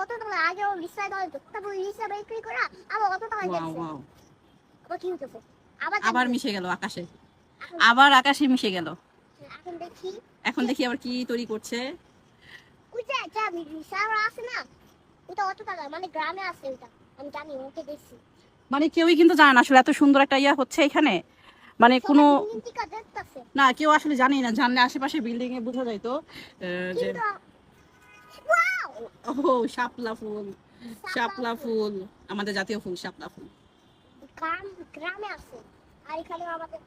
অত টাকা আগে ও রিক্সায় ধরে তারপর রিক্সা বিক্রি করে আবার অত টাকা ওয়াও গেছে ওয়াও আবার কি হতেছে আবার মিশে গেল আকাশে, আবার আকাশে মিশে গেল। এখন দেখি এখন দেখি আবার কি তৈরি করছে। ওই যে যা রিক্সা আছে না ওটা অত টাকা মানে গ্রামে আছে ওটা আমি জানি ওকে দেখছি মানে কেউই কিন্তু জানে না আসলে এত সুন্দর একটা ইয়া হচ্ছে এখানে, মানে কোনো না কেউ আসলে জানি না, জানলে আশেপাশে বিল্ডিং এ বোঝা যায় তো যে ও শাপলা ফুল, শাপলা ফুল আমাদের জাতীয় ফুল শাপলা ফুল। গ্রামে আছে আর এখানে আমাদের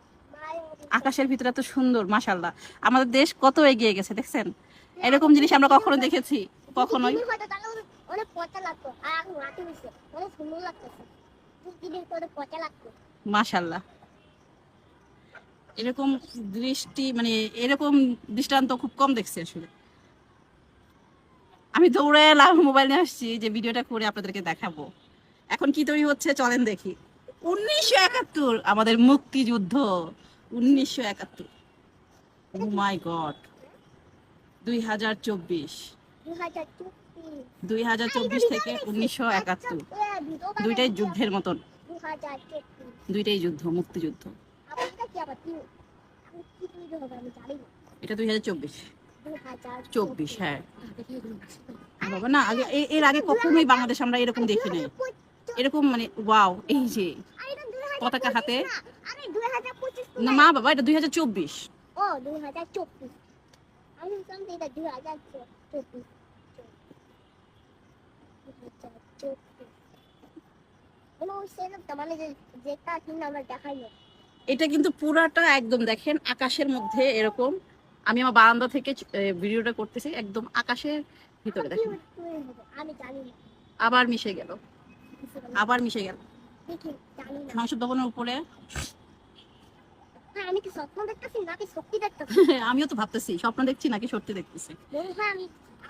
আকাশের ভিতরে এত সুন্দর মাশাআল্লাহ, আমাদের দেশ কত এগিয়ে গেছে দেখছেন। এরকম জিনিস আমরা কখনো দেখেছি কখনোই। অনেক পচা লাগতো আর এখন রাতে হইছে অনেক সুন্দর লাগতেছে দিনের পরে পচা লাগতো মাশাআল্লাহ। এরকম দৃষ্টি মানে এরকম দৃষ্টান্ত খুব কম দেখছি আসলে। আমি দৌড়ে এলাম, মোবাইল নিয়ে আসছি যে ভিডিওটা করে আপনাদেরকে দেখাবো। এখন কি তৈরি হচ্ছে চলেন দেখি। 1971 আমাদের মুক্তিযুদ্ধ, 1971। ও মাই গড, 2024 থেকে 1971, দুইটাই যুদ্ধের মতন, দুইটাই যুদ্ধ, মুক্তিযুদ্ধ। এটা 2024, হ্যাঁ বাবা না আগে এর আগে কখনোই বাংলাদেশ আমরা এরকম দেখি নাই, এরকম মানে ওয়াও। এই যে পতাকা হাতে না মা বাবা, এটা 2024। ও 2024 আমি জানতে এটা 2024 এটা কিন্তু পুরাটা একদম দেখেন আকাশের মধ্যে এরকম। আমি আমার বারান্দা থেকে ভিডিওটা করতেছি, একদম আকাশের ভিতরে দেখেন। আবার মিশে গেল, আবার মিশে গেল সংসদ ভবনের উপরে। আমি কি স্বপ্ন দেখতেছি নাকি সত্যি দেখতেছি? আমিও তো ভাবতেছি স্বপ্ন দেখছি নাকি সত্যি দেখতেছি।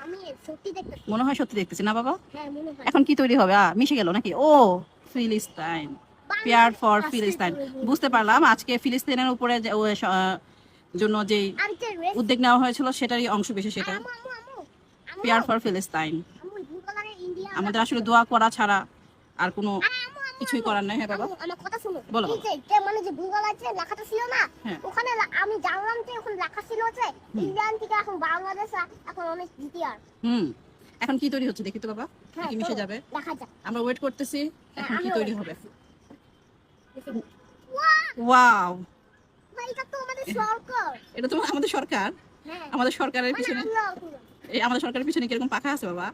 আমি সত্যি দেখতেছি, মনে হয় সত্যি দেখতেছি না বাবা। হ্যাঁ মনে হয়। এখন কি তৈরি হবে? মিশে গেল নাকি? ও ফিলিস্তাইন, পেয়ার ফর ফিলিস্তাইন। বুঝতে পারলাম আজকে ফিলিস্তিনের উপরে জন্য যে উদ্যোগ নেওয়া হয়েছিল সেটারই অংশ বিশেষ সেটা, পেয়ার ফর ফিলিস্তাইন। আমাদের আসলে দোয়া করা ছাড়া আর কোনো কিছুই করার নাই। হ্যাঁ বাবা আমার কথা শুনো, বলো। এই যে মানে যে গুগল আছে লেখাটা ছিল না, ওখানে আমি জানলাম যে ওখানে লেখা ছিল যে ইন্ডিয়ান থেকে এখন বাংলাদেশ এখন অনেক দ্বিতীয়। এখন কি তৈরি হচ্ছে দেখি তো বাবা, কি মিশে যাবে দেখা যাক, আমরা ওয়েট করতেছি এখন কি তৈরি হবে। ওয়াও এটা তো আমাদের সরকার, এটা তো আমাদের সরকার। আমাদের সরকারের পিছনে, আমাদের সরকারের পিছনে কিরকম পাখা আছে বাবা।